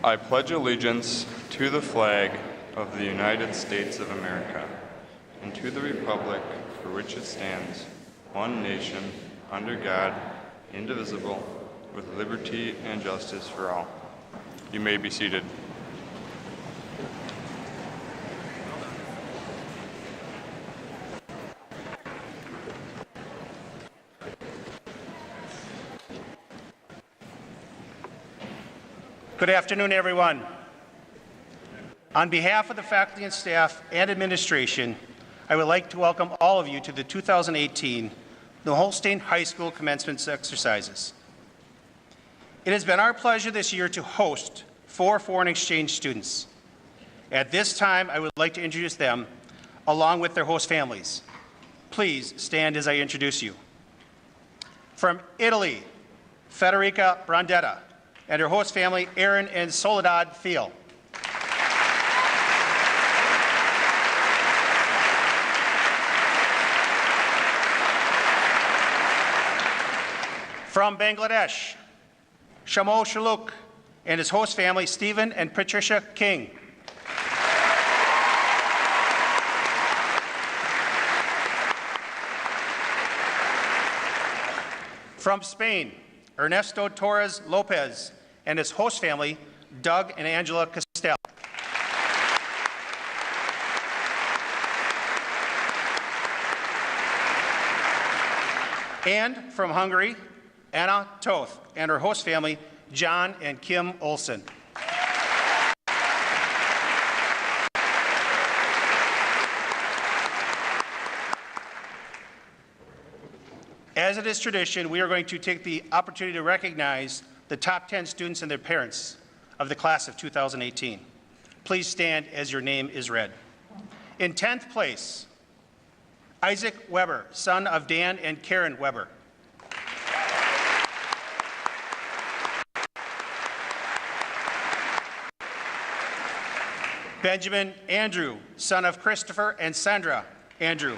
I pledge allegiance to the flag of the United States of America and to the republic for which it stands, one nation, under God, indivisible, with liberty and justice for all. You may be seated. Good afternoon, everyone. On behalf of the faculty and staff and administration, I would like to welcome all of you to the 2018 New Holstein High School Commencement exercises. It has been our pleasure this year to host 4 foreign exchange students. At this time, I would like to introduce them along with their host families. Please stand as I introduce you. From Italy, Federica Brandetta and her host family, Aaron and Soledad Thiel. From Bangladesh, Shamo Shaluk and his host family, Stephen and Patricia King. From Spain, Ernesto Torres Lopez and his host family, Doug and Angela Castell. And from Hungary, Anna Toth, and her host family, John and Kim Olson. As it is tradition, we are going to take the opportunity to recognize the top 10 students and their parents of the class of 2018. Please stand as your name is read. In 10th place, Isaac Weber, son of Dan and Karen Weber. Benjamin Andrew, son of Christopher and Sandra Andrew.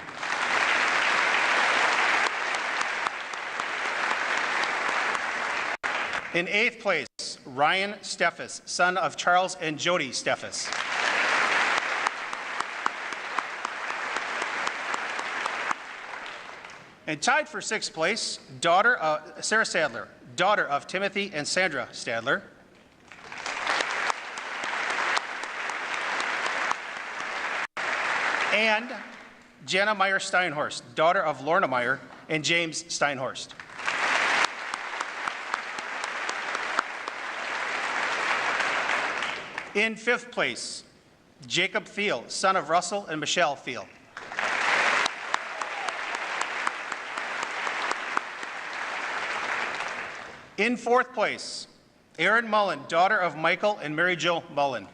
In 8th place, Ryan Steffes, son of Charles and Jody Steffes. And tied for 6th place, Sarah Stadler, daughter of Timothy and Sandra Stadler. And Jana Meyer Steinhorst, daughter of Lorna Meyer and James Steinhorst. In 5th place, Jacob Thiel, son of Russell and Michelle Thiel. In 4th place, Erin Mullen, daughter of Michael and Mary Jo Mullen.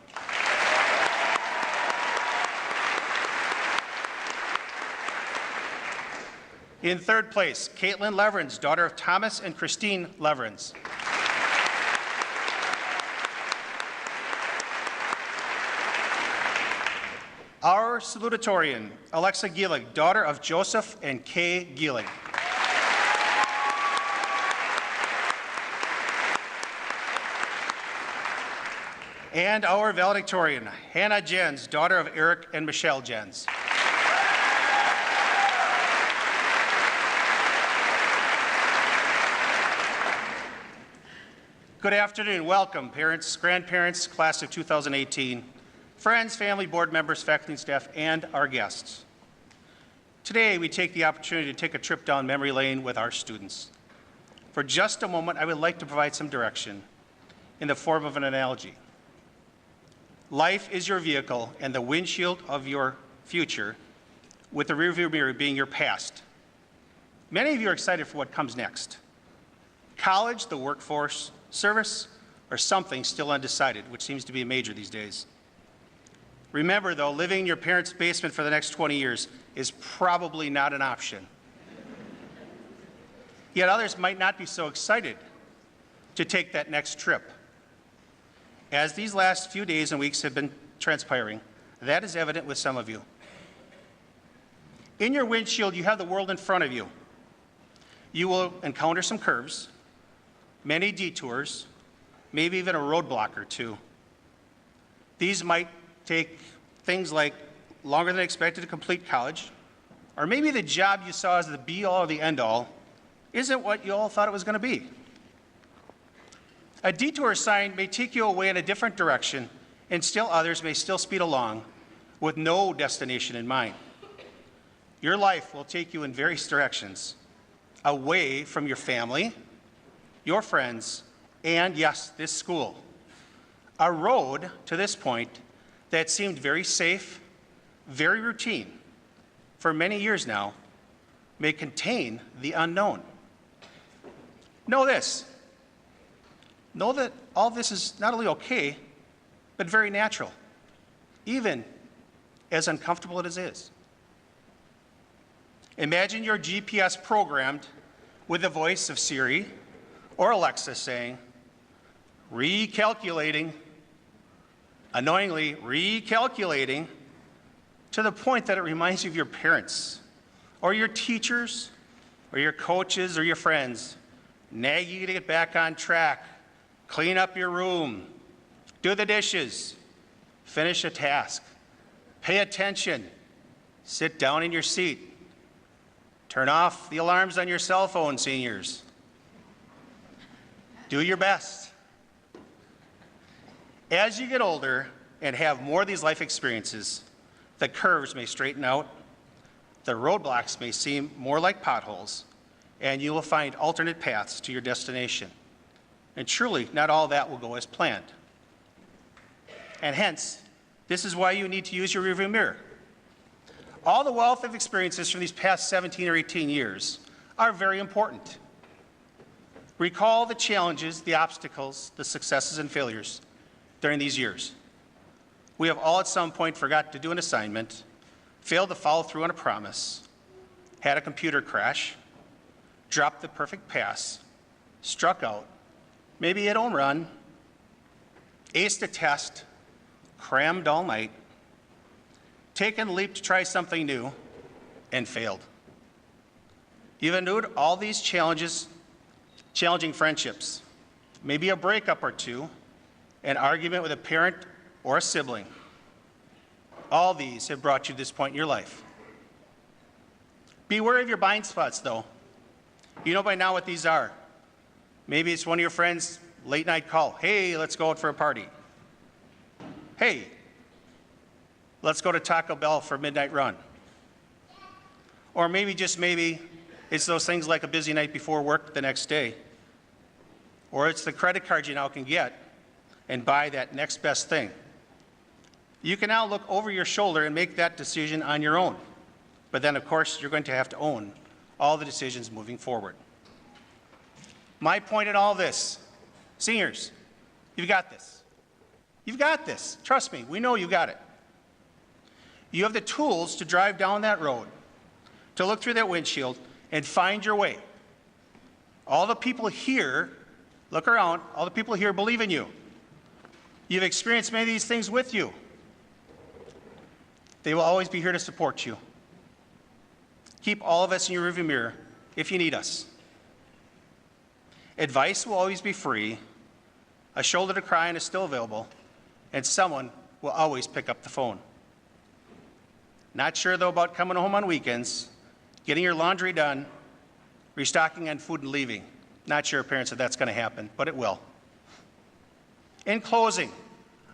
In 3rd place, Caitlin Leverins, daughter of Thomas and Christine Leverins. Our salutatorian, Alexa Gielig, daughter of Joseph and Kay Gielig. And our valedictorian, Hannah Jens, daughter of Eric and Michelle Jens. Good afternoon. Welcome, parents, grandparents, class of 2018, friends, family, board members, faculty and staff, and our guests. Today, we take the opportunity to take a trip down memory lane with our students. For just a moment, I would like to provide some direction in the form of an analogy. Life is your vehicle and the windshield of your future, with the rearview mirror being your past. Many of you are excited for what comes next. College, the workforce, service, or something still undecided, which seems to be a major these days. Remember, though, living in your parents' basement for the next 20 years is probably not an option. Yet others might not be so excited to take that next trip. As these last few days and weeks have been transpiring, that is evident with some of you. In your windshield, you have the world in front of you. You will encounter some curves, many detours, maybe even a roadblock or two. These might take things like longer than expected to complete college, or maybe the job you saw as the be-all or the end-all isn't what you all thought it was going to be. A detour sign may take you away in a different direction, and still others may still speed along with no destination in mind. Your life will take you in various directions, away from your family, your friends, and yes, this school. A road to this point that seemed very safe, very routine for many years now may contain the unknown. Know this. Know that all this is not only okay, but very natural, even as uncomfortable as it is. Imagine your GPS programmed with the voice of Siri or Alexa saying, recalculating, annoyingly recalculating, to the point that it reminds you of your parents or your teachers or your coaches or your friends, nag you to get back on track, clean up your room, do the dishes, finish a task, pay attention, sit down in your seat, turn off the alarms on your cell phone, seniors. Do your best. As you get older and have more of these life experiences, the curves may straighten out, the roadblocks may seem more like potholes, and you will find alternate paths to your destination. And truly, not all that will go as planned. And hence, this is why you need to use your rearview mirror. All the wealth of experiences from these past 17 or 18 years are very important. Recall the challenges, the obstacles, the successes and failures during these years. We have all at some point forgot to do an assignment, failed to follow through on a promise, had a computer crash, dropped the perfect pass, struck out, maybe hit home run, aced a test, crammed all night, taken the leap to try something new, and failed. You've endured all these challenges, challenging friendships, maybe a breakup or two, an argument with a parent or a sibling. All these have brought you to this point in your life. Beware of your blind spots, though. You know by now what these are. Maybe it's one of your friends' late night call. Hey, let's go out for a party. Hey, let's go to Taco Bell for a midnight run. Or maybe, just maybe, it's those things like a busy night before work the next day. Or it's the credit card you now can get and buy that next best thing. You can now look over your shoulder and make that decision on your own. But then, of course, you're going to have to own all the decisions moving forward. My point in all this, seniors, you've got this. You've got this. Trust me, we know you got it. You have the tools to drive down that road, to look through that windshield and find your way. All the people here, look around, all the people here believe in you. You've experienced many of these things with you. They will always be here to support you. Keep all of us in your rearview mirror if you need us. Advice will always be free, a shoulder to cry on is still available, and someone will always pick up the phone. Not sure, though, about coming home on weekends, getting your laundry done, restocking on food and leaving. Not sure, parents, if that's going to happen, but it will. In closing,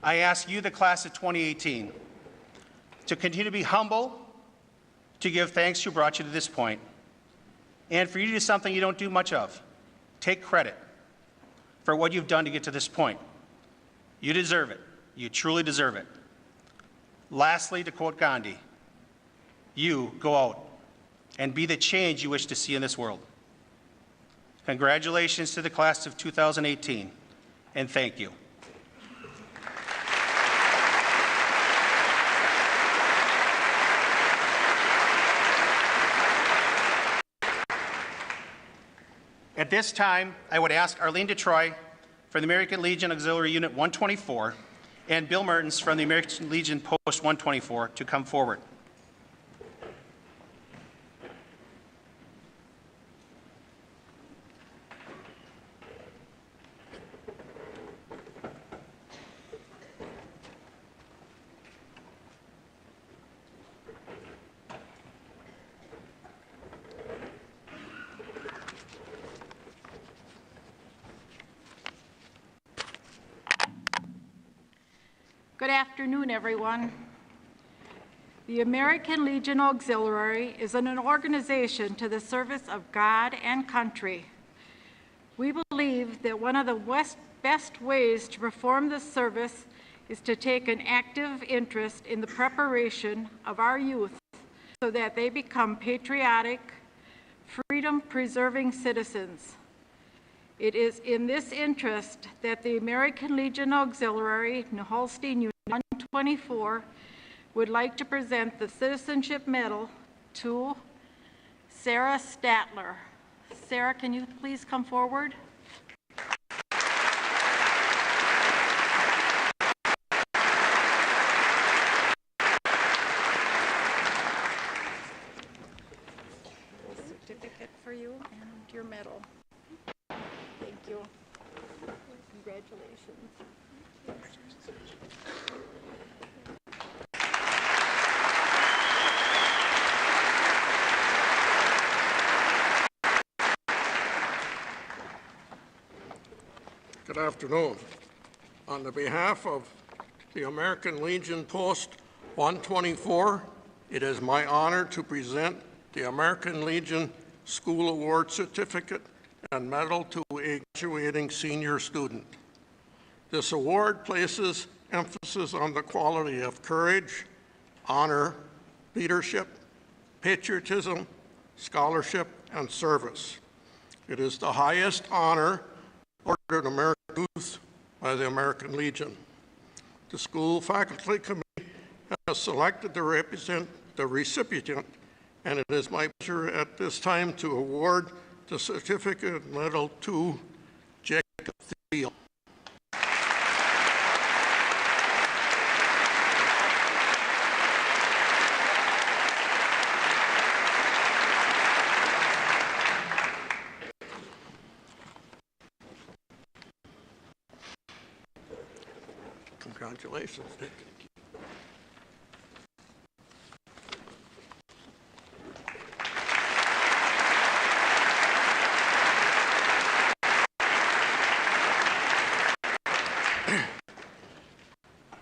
I ask you, the class of 2018, to continue to be humble, to give thanks who brought you to this point, and for you to do something you don't do much of. Take credit for what you've done to get to this point. You deserve it. You truly deserve it. Lastly, to quote Gandhi, you go out and be the change you wish to see in this world. Congratulations to the class of 2018, and thank you. At this time, I would ask Arlene DeTroy from the American Legion Auxiliary Unit 124 and Bill Mertens from the American Legion Post 124 to come forward. Good afternoon, everyone. The American Legion Auxiliary is an organization to the service of God and country. We believe that one of the best ways to perform this service is to take an active interest in the preparation of our youth so that they become patriotic, freedom-preserving citizens. It is in this interest that the American Legion Auxiliary, Holstein Unit 124, would like to present the Citizenship Medal to Sarah Statler. Sarah, can you please come forward? Certificate for you and your medal. Thank you. Congratulations. Good afternoon. On the behalf of the American Legion Post 124, it is my honor to present the American Legion school award certificate and medal to a graduating senior student. This award places emphasis on the quality of courage, honor, leadership, patriotism, scholarship, and service. It is the highest honor awarded American youth by the American Legion. The school faculty committee has selected to represent the recipient, and it is my pleasure at this time to award the certificate and medal to Jacob Thiel. Congratulations, Nick.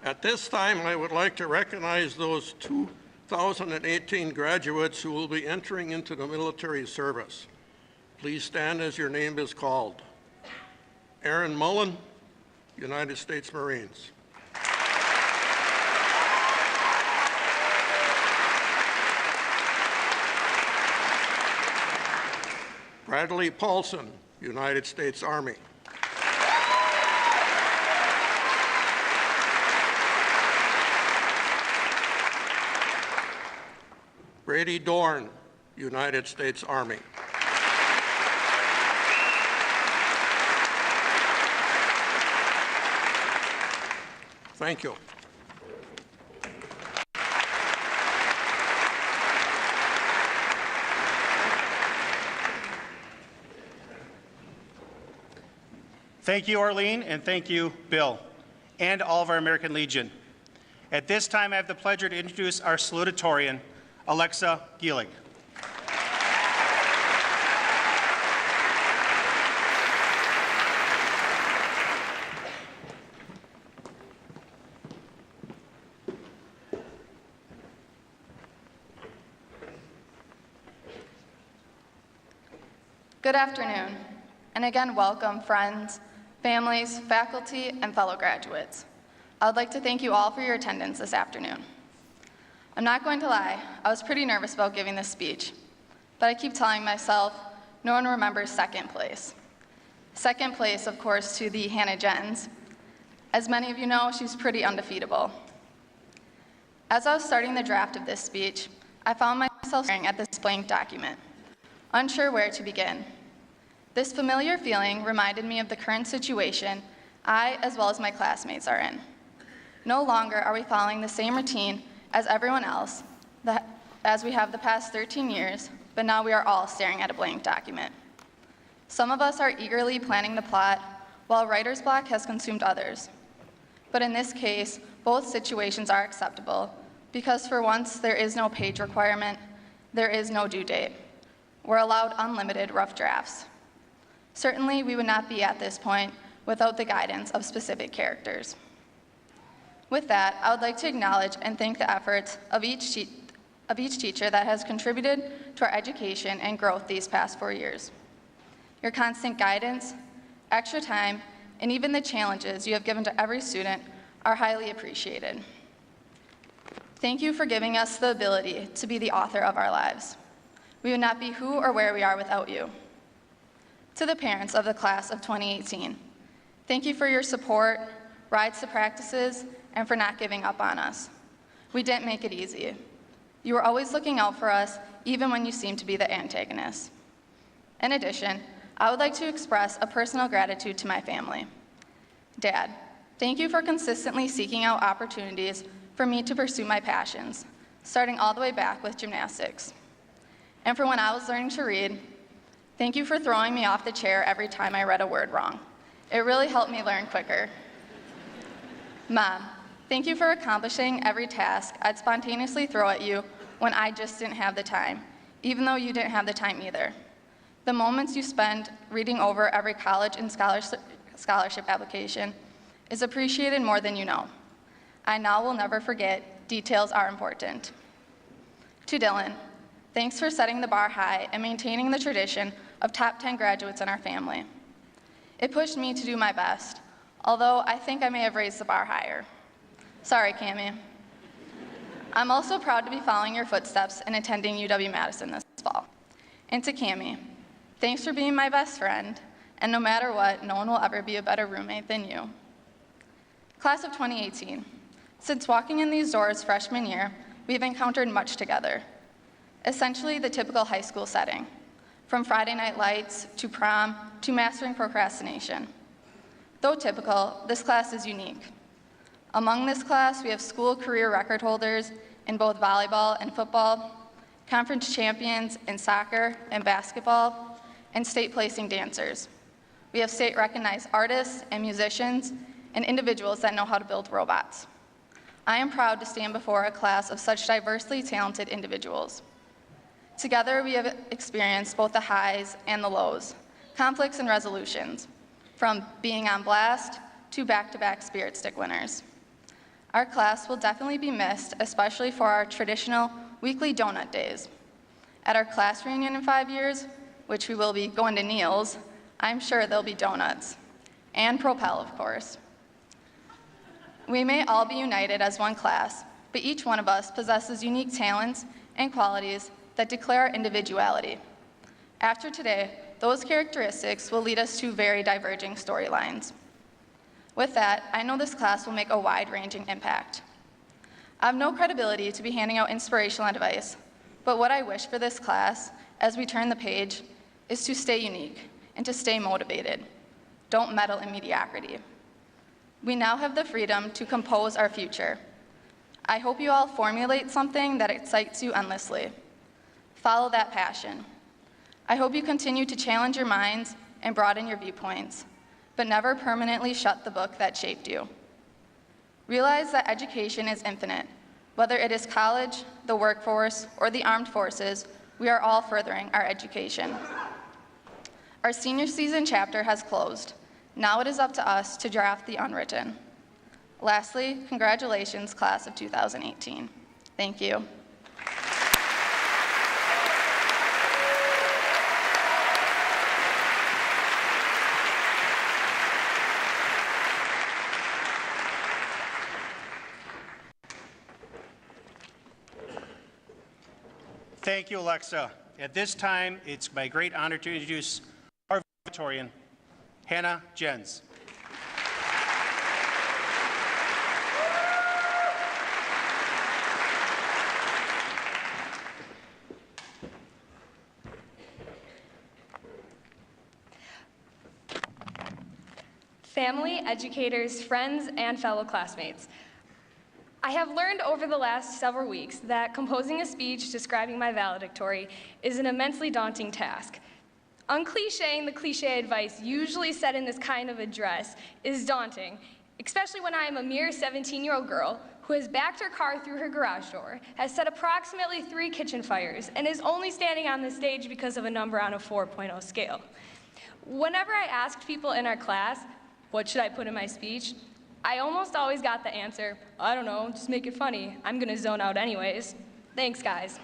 At this time, I would like to recognize those 2018 graduates who will be entering into the military service. Please stand as your name is called. Aaron Mullen, United States Marines. Bradley Paulson, United States Army. Brady Dorn, United States Army. Thank you. Thank you, Arlene, and thank you, Bill, and all of our American Legion. At this time, I have the pleasure to introduce our Salutatorian, Alexa Gielig. Good afternoon, and again, welcome, friends, families, faculty, and fellow graduates. I would like to thank you all for your attendance this afternoon. I'm not going to lie, I was pretty nervous about giving this speech, but I keep telling myself, no one remembers second place. Second place, of course, to the Hannah Jens. As many of you know, she's pretty undefeatable. As I was starting the draft of this speech, I found myself staring at this blank document, unsure where to begin. This familiar feeling reminded me of the current situation I, as well as my classmates, are in. No longer are we following the same routine as everyone else, as we have the past 13 years, but now we are all staring at a blank document. Some of us are eagerly planning the plot, while writer's block has consumed others. But in this case, both situations are acceptable, because for once, there is no page requirement, there is no due date. We're allowed unlimited rough drafts. Certainly, we would not be at this point without the guidance of specific characters. With that, I would like to acknowledge and thank the efforts of each teacher that has contributed to our education and growth these past 4 years. Your constant guidance, extra time, and even the challenges you have given to every student are highly appreciated. Thank you for giving us the ability to be the author of our lives. We would not be who or where we are without you. To the parents of the class of 2018, thank you for your support, rides to practices, and for not giving up on us. We didn't make it easy. You were always looking out for us, even when you seemed to be the antagonist. In addition, I would like to express a personal gratitude to my family. Dad, thank you for consistently seeking out opportunities for me to pursue my passions, starting all the way back with gymnastics. And for when I was learning to read, thank you for throwing me off the chair every time I read a word wrong. It really helped me learn quicker. Mom, thank you for accomplishing every task I'd spontaneously throw at you when I just didn't have the time, even though you didn't have the time either. The moments you spend reading over every college and scholarship application is appreciated more than you know. I now will never forget, details are important. To Dylan, Thanks for setting the bar high and maintaining the tradition of top 10 graduates in our family. It pushed me to do my best, although I think I may have raised the bar higher. Sorry, Cammie. I'm also proud to be following your footsteps and attending UW-Madison this fall. And to Cammie, thanks for being my best friend, and no matter what, no one will ever be a better roommate than you. Class of 2018. Since walking in these doors freshman year, we've encountered much together. Essentially the typical high school setting, from Friday night lights to prom to mastering procrastination. Though typical, this class is unique. Among this class, we have school career record holders in both volleyball and football, conference champions in soccer and basketball, and state placing dancers. We have state recognized artists and musicians and individuals that know how to build robots. I am proud to stand before a class of such diversely talented individuals. Together, we have experienced both the highs and the lows, conflicts and resolutions, from being on blast to back-to-back Spirit Stick winners. Our class will definitely be missed, especially for our traditional weekly donut days. At our class reunion in 5 years, which we will be going to Neil's, I'm sure there'll be donuts. And Propel, of course. We may all be united as one class, but each one of us possesses unique talents and qualities that declare our individuality. After today, those characteristics will lead us to very diverging storylines. With that, I know this class will make a wide-ranging impact. I have no credibility to be handing out inspirational advice, but what I wish for this class, as we turn the page, is to stay unique and to stay motivated. Don't meddle in mediocrity. We now have the freedom to compose our future. I hope you all formulate something that excites you endlessly. Follow that passion. I hope you continue to challenge your minds and broaden your viewpoints, but never permanently shut the book that shaped you. Realize that education is infinite. Whether it is college, the workforce, or the armed forces, we are all furthering our education. Our senior season chapter has closed. Now it is up to us to draft the unwritten. Lastly, congratulations, class of 2018. Thank you. Thank you, Alexa. At this time, it's my great honor to introduce our valedictorian, Hannah Jens. Family, educators, friends, and fellow classmates. I have learned over the last several weeks that composing a speech describing my valedictory is an immensely daunting task. Unclichéing the cliché advice usually said in this kind of address is daunting, especially when I am a mere 17-year-old girl who has backed her car through her garage door, has set approximately 3 kitchen fires, and is only standing on the stage because of a number on a 4.0 scale. Whenever I asked people in our class, what should I put in my speech? I almost always got the answer, I don't know, just make it funny. I'm gonna zone out anyways. Thanks, guys.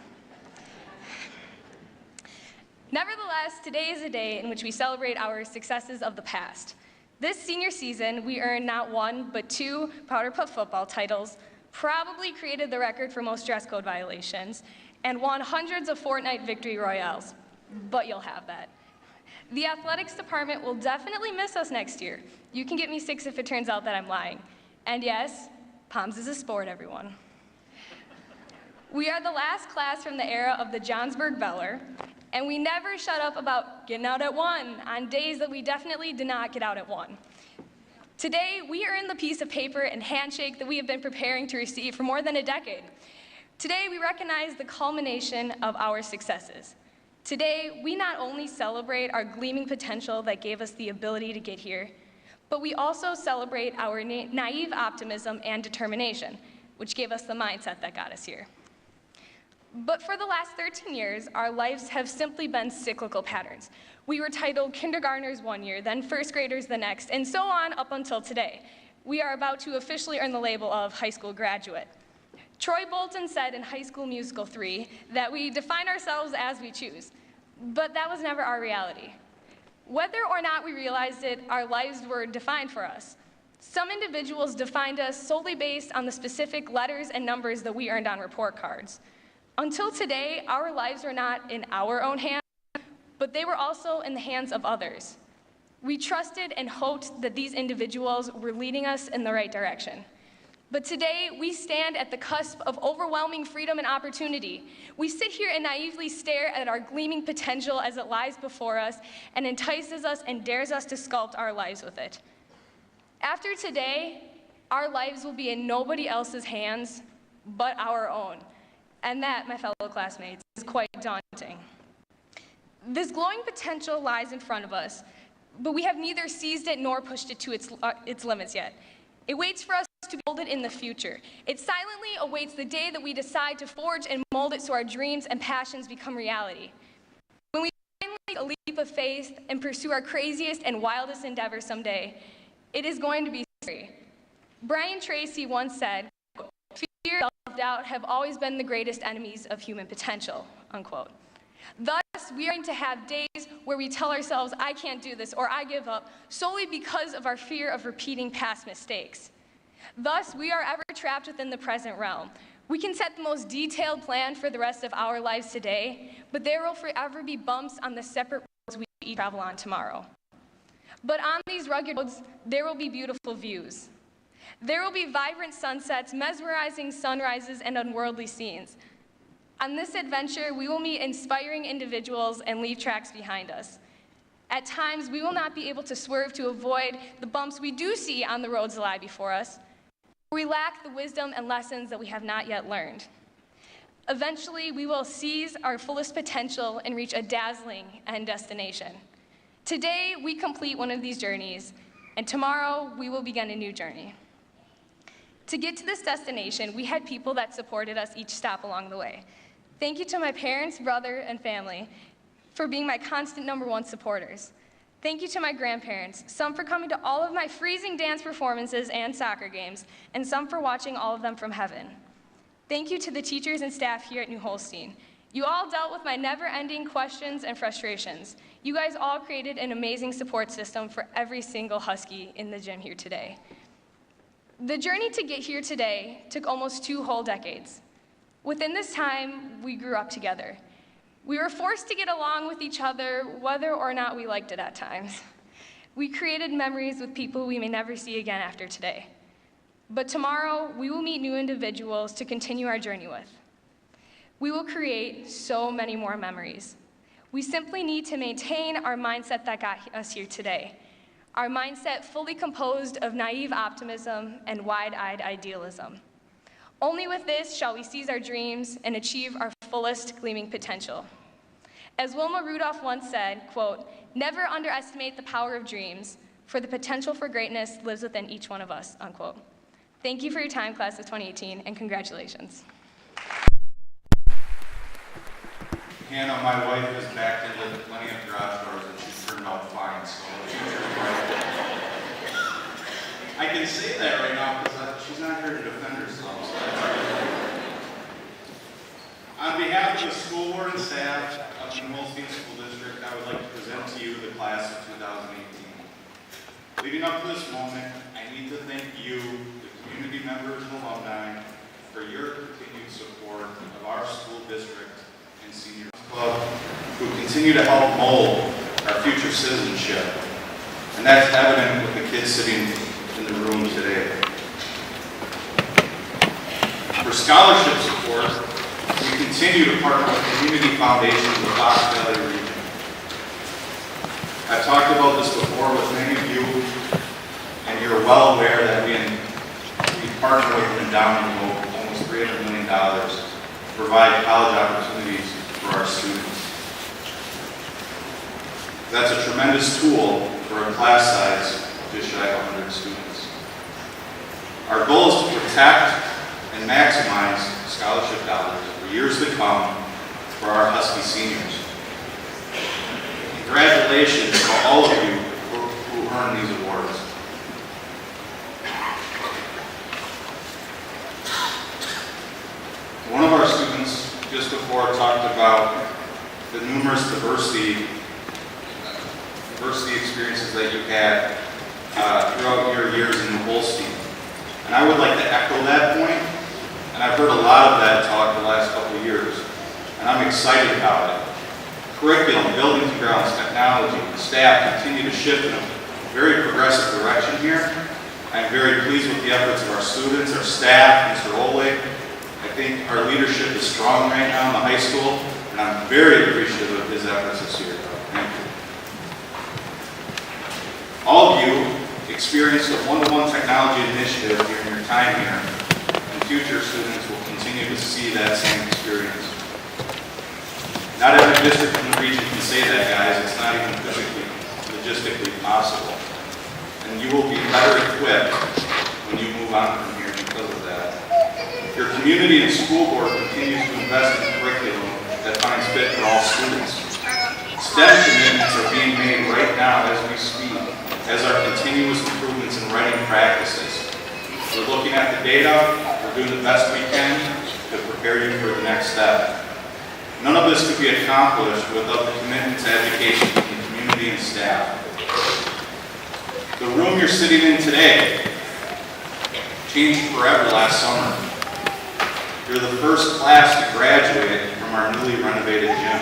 Nevertheless, today is a day in which we celebrate our successes of the past. This senior season, we earned not 1, but 2 Powder Puff football titles, probably created the record for most dress code violations, and won hundreds of Fortnite victory royales. But you'll have that. The athletics department will definitely miss us next year. You can get me 6 if it turns out that I'm lying. And yes, Poms is a sport, everyone. We are the last class from the era of the Johnsburg Beller, and we never shut up about getting out at 1 on days that we definitely did not get out at 1. Today, we earn the piece of paper and handshake that we have been preparing to receive for more than a decade. Today, we recognize the culmination of our successes. Today, we not only celebrate our gleaming potential that gave us the ability to get here, but we also celebrate our naive optimism and determination, which gave us the mindset that got us here. But for the last 13 years, our lives have simply been cyclical patterns. We were titled kindergartners one year, then first graders the next, and so on up until today. We are about to officially earn the label of high school graduate. Troy Bolton said in High School Musical 3 that we define ourselves as we choose, but that was never our reality. Whether or not we realized it, our lives were defined for us. Some individuals defined us solely based on the specific letters and numbers that we earned on report cards. Until today, our lives were not in our own hands, but they were also in the hands of others. We trusted and hoped that these individuals were leading us in the right direction. But today, we stand at the cusp of overwhelming freedom and opportunity. We sit here and naively stare at our gleaming potential as it lies before us and entices us and dares us to sculpt our lives with it. After today, our lives will be in nobody else's hands but our own. And that, my fellow classmates, is quite daunting. This glowing potential lies in front of us, but we have neither seized it nor pushed it to its limits yet. It waits for us to be molded in the future. It silently awaits the day that we decide to forge and mold it so our dreams and passions become reality. When we finally take a leap of faith and pursue our craziest and wildest endeavors someday, it is going to be scary. Brian Tracy once said, "Fear and self-doubt have always been the greatest enemies of human potential," unquote. Thus, we are going to have days where we tell ourselves, "I can't do this," or "I give up," solely because of our fear of repeating past mistakes. Thus, we are ever trapped within the present realm. We can set the most detailed plan for the rest of our lives today, but there will forever be bumps on the separate roads we each travel on tomorrow. But on these rugged roads, there will be beautiful views. There will be vibrant sunsets, mesmerizing sunrises, and unworldly scenes. On this adventure, we will meet inspiring individuals and leave tracks behind us. At times, we will not be able to swerve to avoid the bumps we do see on the roads that lie before us. We lack the wisdom and lessons that we have not yet learned. Eventually, we will seize our fullest potential and reach a dazzling end destination. Today, we complete one of these journeys, and tomorrow, we will begin a new journey. To get to this destination, we had people that supported us each stop along the way. Thank you to my parents, brother, and family for being my constant #1 supporters. Thank you to my grandparents, some for coming to all of my freezing dance performances and soccer games, and some for watching all of them from heaven. Thank you to the teachers and staff here at New Holstein. You all dealt with my never-ending questions and frustrations. You guys all created an amazing support system for every single Husky in the gym here today. The journey to get here today took almost 2 whole decades. Within this time, we grew up together. We were forced to get along with each other, whether or not we liked it at times. We created memories with people we may never see again after today. But tomorrow, we will meet new individuals to continue our journey with. We will create so many more memories. We simply need to maintain our mindset that got us here today. Our mindset fully composed of naive optimism and wide-eyed idealism. Only with this shall we seize our dreams and achieve our fullest gleaming potential. As Wilma Rudolph once said, quote, "Never underestimate the power of dreams, for the potential for greatness lives within each one of us," unquote. Thank you for your time, class of 2018, and congratulations. Hannah, my wife, has backed into plenty of garage doors and she's turned out fine, so the future's bright. I can say that right now because she's not here to defend herself. So that's right. On behalf of the school board and staff of the Holstein School District, I would like to present to you the class of 2018. Leading up to this moment, I need to thank you, the community members and alumni, for your continued support of our school district and senior club, who continue to help mold our future citizenship. And that's evident with the kids sitting in the room today. For scholarship support, we continue to partner with community foundations of the Fox Valley region. I've talked about this before with many of you, and you're well aware that we partner with an endowment of almost $300 million to provide college opportunities for our students. That's a tremendous tool for a class size of just shy of 100 students. Our goal is to protect and maximize scholarship dollars for years to come for our Husky seniors. Congratulations to all of you who earned these awards. One of our students just before talked about the numerous diversity experiences that you've had throughout your years in Holstein. And I would like to echo that point, and I've heard a lot of that talk the last couple of years, and I'm excited about it. Curriculum, buildings and grounds, technology, staff continue to shift in a very progressive direction here. I'm very pleased with the efforts of our students, our staff, Mr. Ole. I think our leadership is strong right now in the high school, and I'm very appreciative of his efforts this year. Thank you. All of you experienced a one-to-one technology initiative during your time here, and future students will continue to see that same experience. Not every district in the region can say that, guys. It's not even physically, logistically possible. And you will be better equipped when you move on from here because of that. Your community and school board continues to invest in curriculum that finds fit for all students. STEM commitments are being made right now as we speak, as are continuous improvements in writing practices. We're looking at the data, we're doing the best we can to prepare you for the next step. None of this could be accomplished without the commitment to education from the community and staff. The room you're sitting in today changed forever last summer. You're the first class to graduate from our newly renovated gym.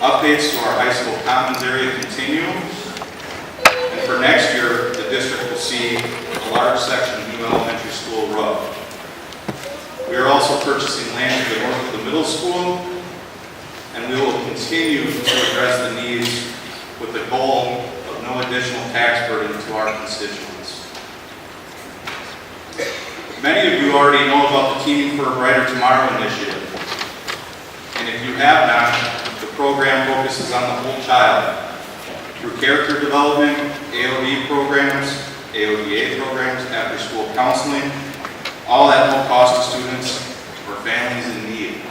Updates to our high school commons area continue, and for next year, the district will see a large section of new elementary school road. We are also purchasing land to the north of the middle school, and we will continue to address the needs with the goal of no additional tax burden to our constituents. Many of you already know about the Teaming for a Brighter Tomorrow initiative. And if you have not, the program focuses on the whole child through character development, AOD programs, AODA programs, after-school counseling, all at no cost to students or families in need.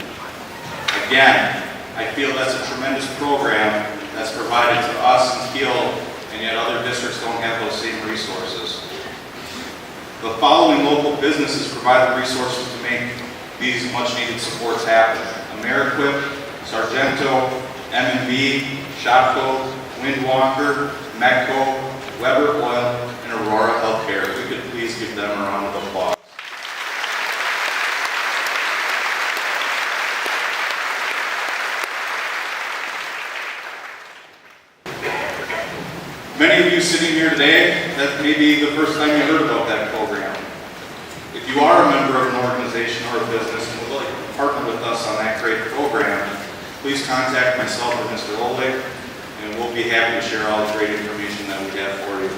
Again, I feel that's a tremendous program that's provided to us in Kiel, and yet other districts don't have those same resources. The following local businesses provide the resources to make these much-needed supports happen: Ameriquip, Sargento, M&B, Shopco, Windwalker, Metco, Weber Oil, and Aurora Healthcare. If we could please give them a round of applause. Many of you sitting here today, that may be the first time you heard about that program. If you are a member of an organization or a business and would like to partner with us on that great program, please contact myself or Mr. Ole, and we'll be happy to share all the great information that we have for you.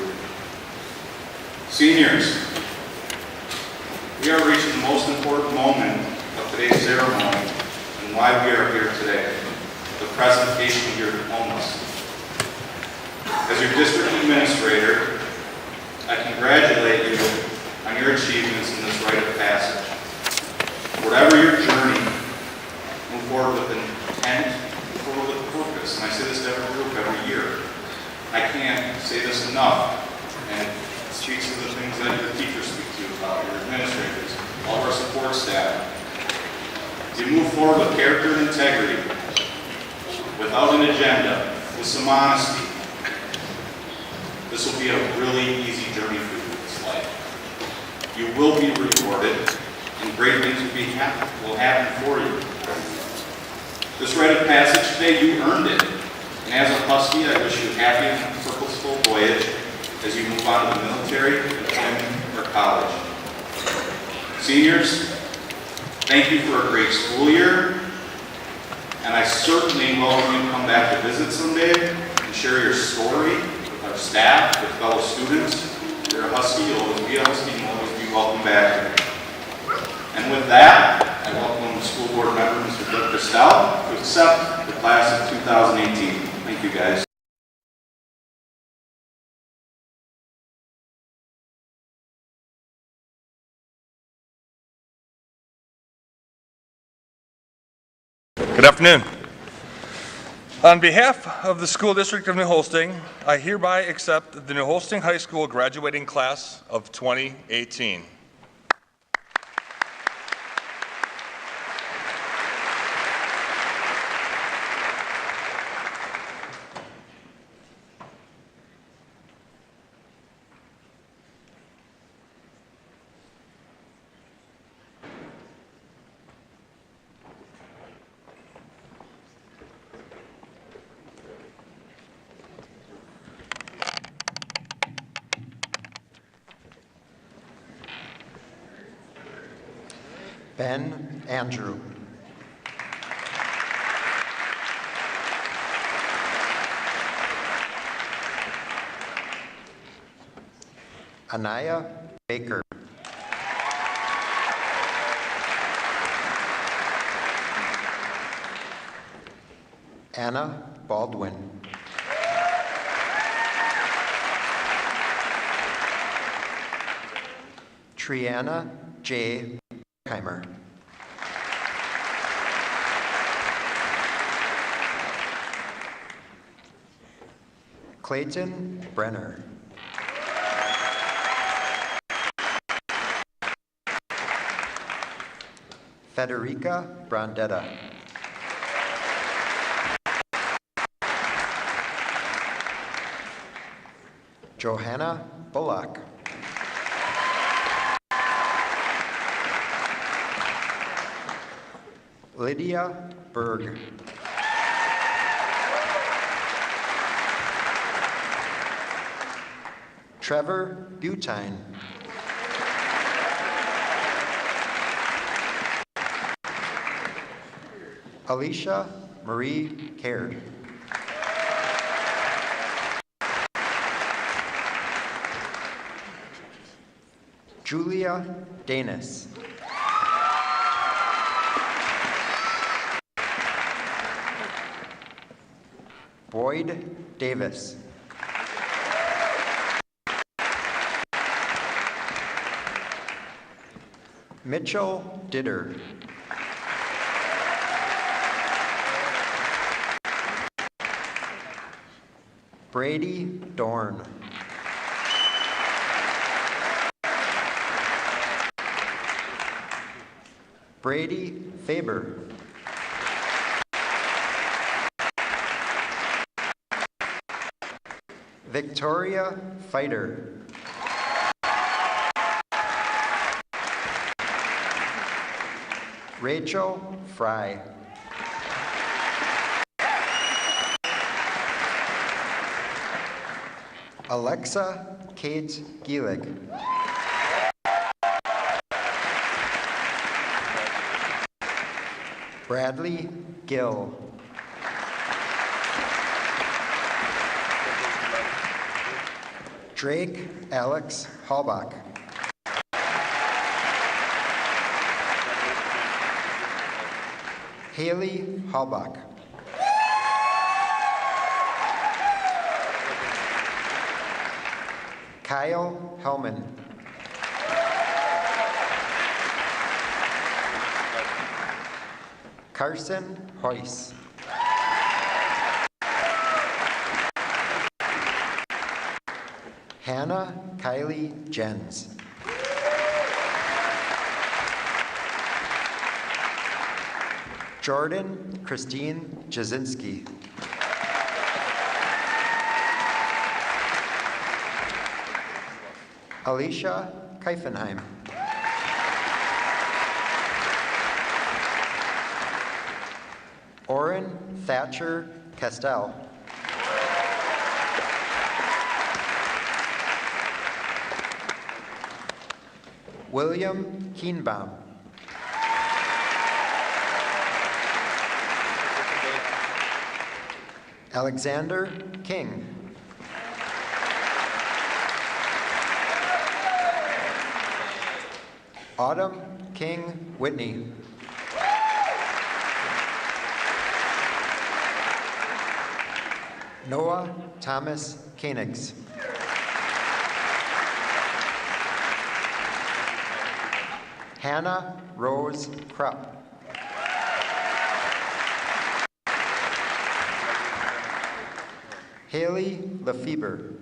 Seniors, we are reaching the most important moment of today's ceremony and why we are here today, the presentation of your diplomas. As your district administrator, I congratulate you on your achievements in this rite of passage. Whatever your journey, move forward with intent, move forward with purpose. And I say this to every group every year. I can't say this enough, and it speaks to the things that your teachers speak to you about, your administrators, all of our support staff. You move forward with character and integrity, without an agenda, with some honesty. This will be a really easy journey for you in this life. You will be rewarded, and great things will happen for you. This rite of passage today, you earned it. And as a Husky, I wish you a happy and purposeful voyage as you move on to the military, employment, or college. Seniors, thank you for a great school year, and I certainly welcome you to come back to visit someday and share your story with our staff, with fellow students. If you're a Husky, you'll always be a Husky, and you'll always be welcome back. And with that, I welcome the school board member, Mr. Doug Christel, to accept the class of 2018. Thank you, guys. Good afternoon. On behalf of the School District of New Holstein, I hereby accept the New Holstein High School graduating class of 2018. Ben Andrew. Anaya Baker. Anna Baldwin. Triana J. Heimer. Clayton Brenner. Federica Brandetta. Johanna Bullock. Lydia Berg. Trevor Butine. Alicia Marie Caird. Julia Danis. Boyd Davis. Mitchell Ditter. Brady Dorn. Brady Faber. Victoria Fighter. Rachel Fry. Alexa Kate Gielig. Bradley Gill. Drake Alex Halbach. Haley Halbach. Kyle Hellman. Carson Hoyce. Hannah Kylie Jens. Jordan Christine Jasinski. Alicia Keifenheim. Oren Thatcher Castell. William Keenbaum. Alexander King. Autumn King Whitney. Noah Thomas Koenigs. Hannah Rose Krupp. Haley Lefebvre.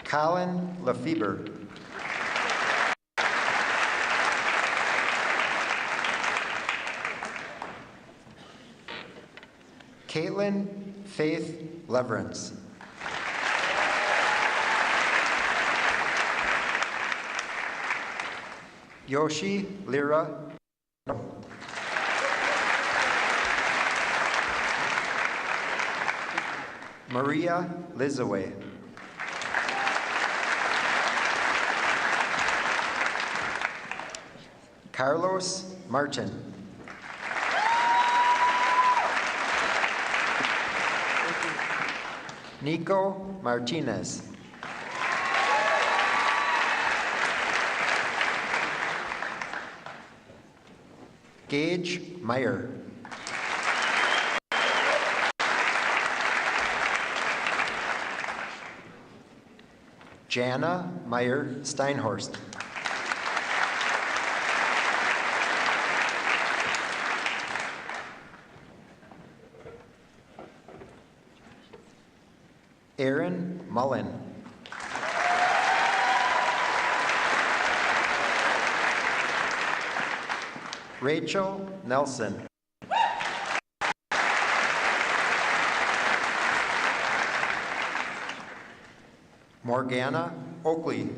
Colin Lefebvre. Caitlin Faith Leverance. Yoshi Lira. Maria Lizaway. Carlos Martin. Nico Martinez. Gage Meyer. Jana Meyer Steinhorst. Aaron Mullen. Rachel Nelson. Morgana Oakley.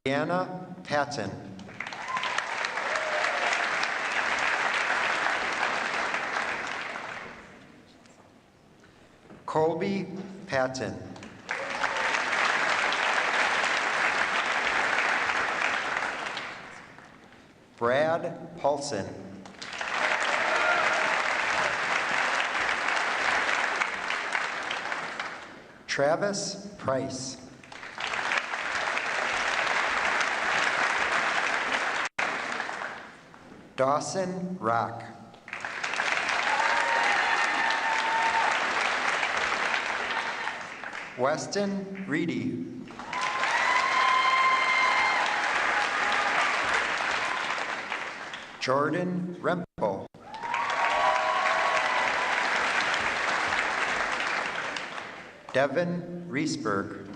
Deanna Patton. Colby Patton. Brad Paulson. Travis Price. Dawson Rock. Weston Reedy. Jordan Rempel. Devin Reesberg.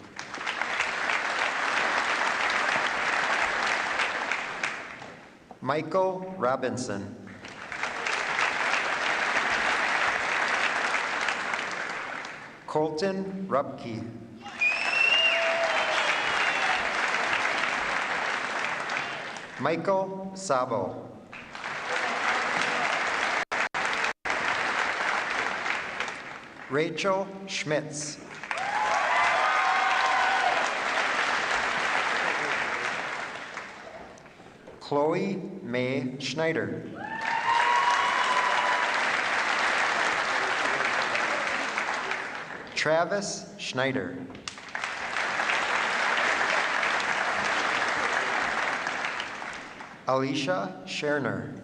Michael Robinson. Colton Rupke. Michael Sabo. Rachel Schmitz. Chloe Mae Schneider. Travis Schneider. Alicia Scherner.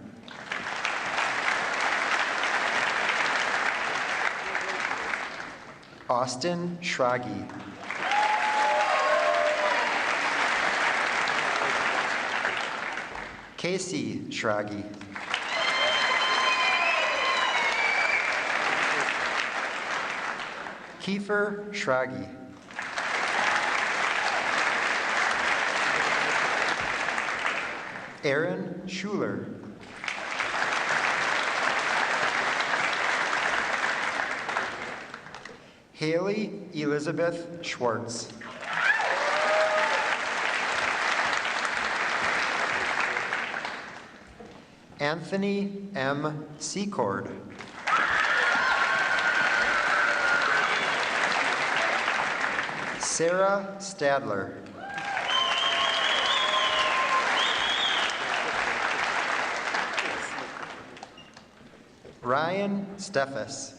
Austin Schragi. Casey Schragi. Kiefer Schragi. Aaron Schuler. Haley Elizabeth Schwartz. Anthony M. Secord. Sarah Stadler. Ryan Steffes.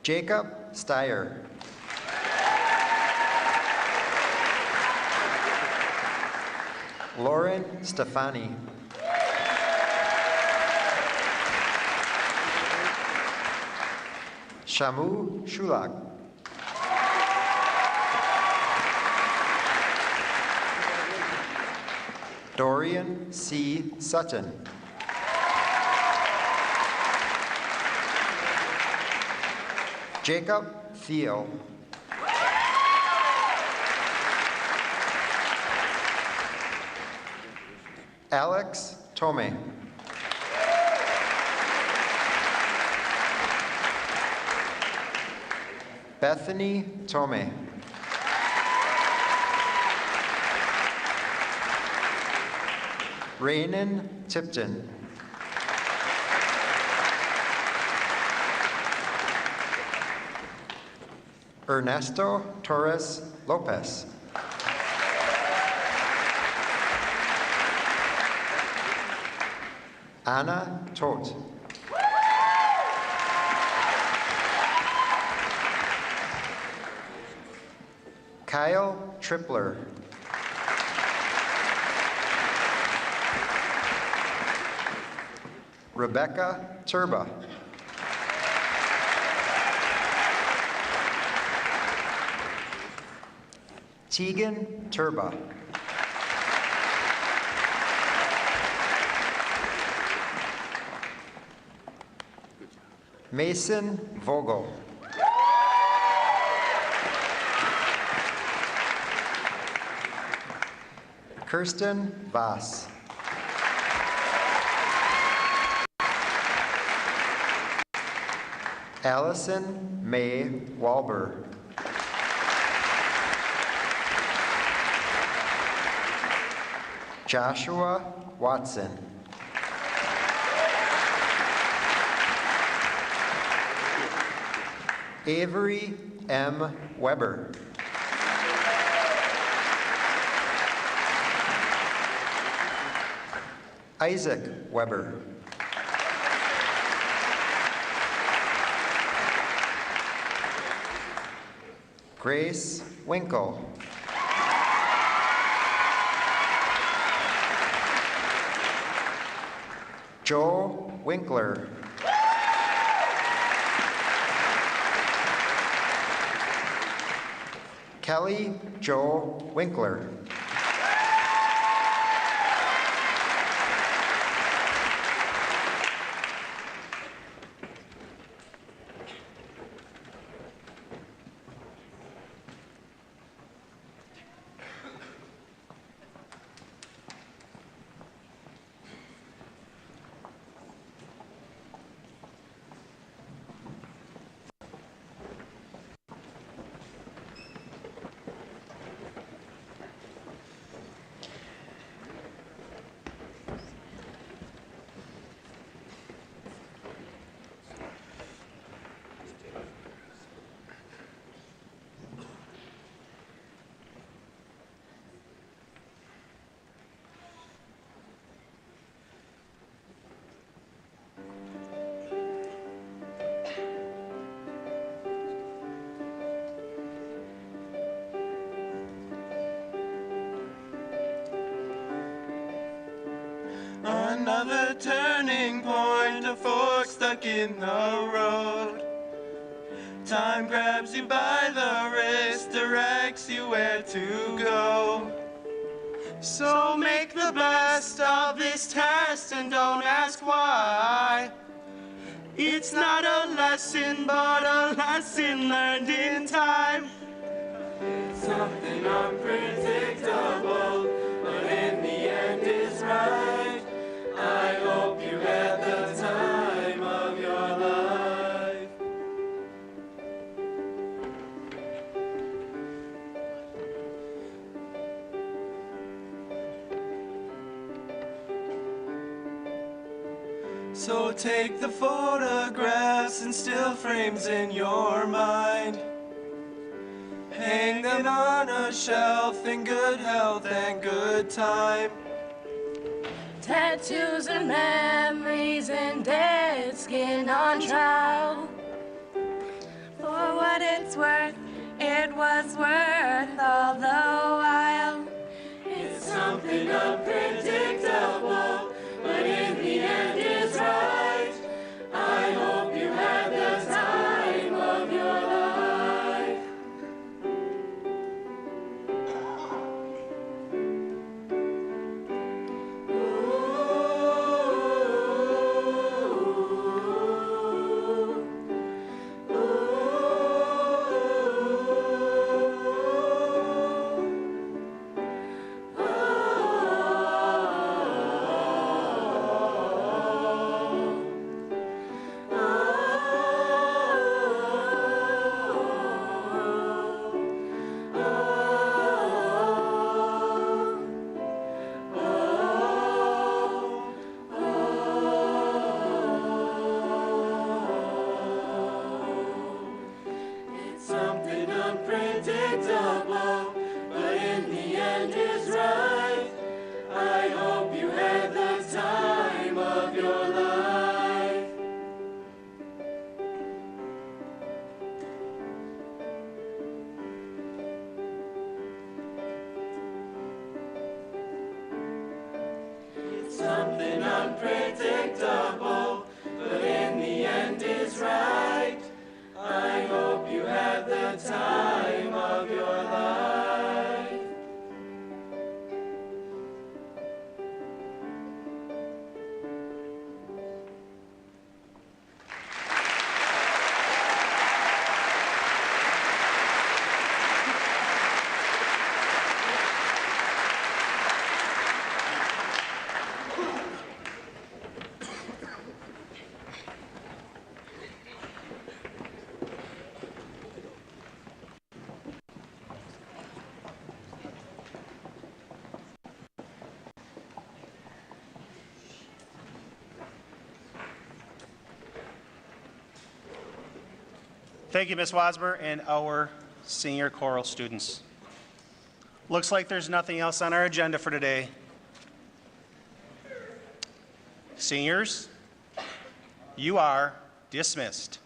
Jacob Steyer. Lauren Stefani. Shamu Shulak. Dorian C. Sutton. Jacob Thiel. Alex Tomei. Bethany Tomei. Raynon Tipton. Ernesto Torres Lopez. Anna Todt. Kyle Tripler. Rebecca Turba. Tegan Turba. Mason Vogel. Kirsten Voss. Allison May Walber. Joshua Watson. Avery M. Weber. Isaac Weber. Grace Winkle. Joe Winkler. Kelly Joe Winkler. Another turning point, a fork stuck in the road. Time grabs you by the wrist, directs you where to go. So make the best of this test and don't ask why. It's not a lesson, but a lesson learned in time. It's something unpredictable, but in the end it's right. I hope you had the time of your life. So take the photographs and still frames in your mind. Hang them on a shelf in good health and good time. Tattoos and memories and dead skin on trial. For what it's worth, it was worth all the while. It's something unpredictable, but in the end it's right. I hope you had the time of your life. unpredictable, but in the end is right. I hope you had the time of your life. Thank you, Ms. Wasmer, and our senior choral students. Looks like there's nothing else on our agenda for today. Seniors, you are dismissed.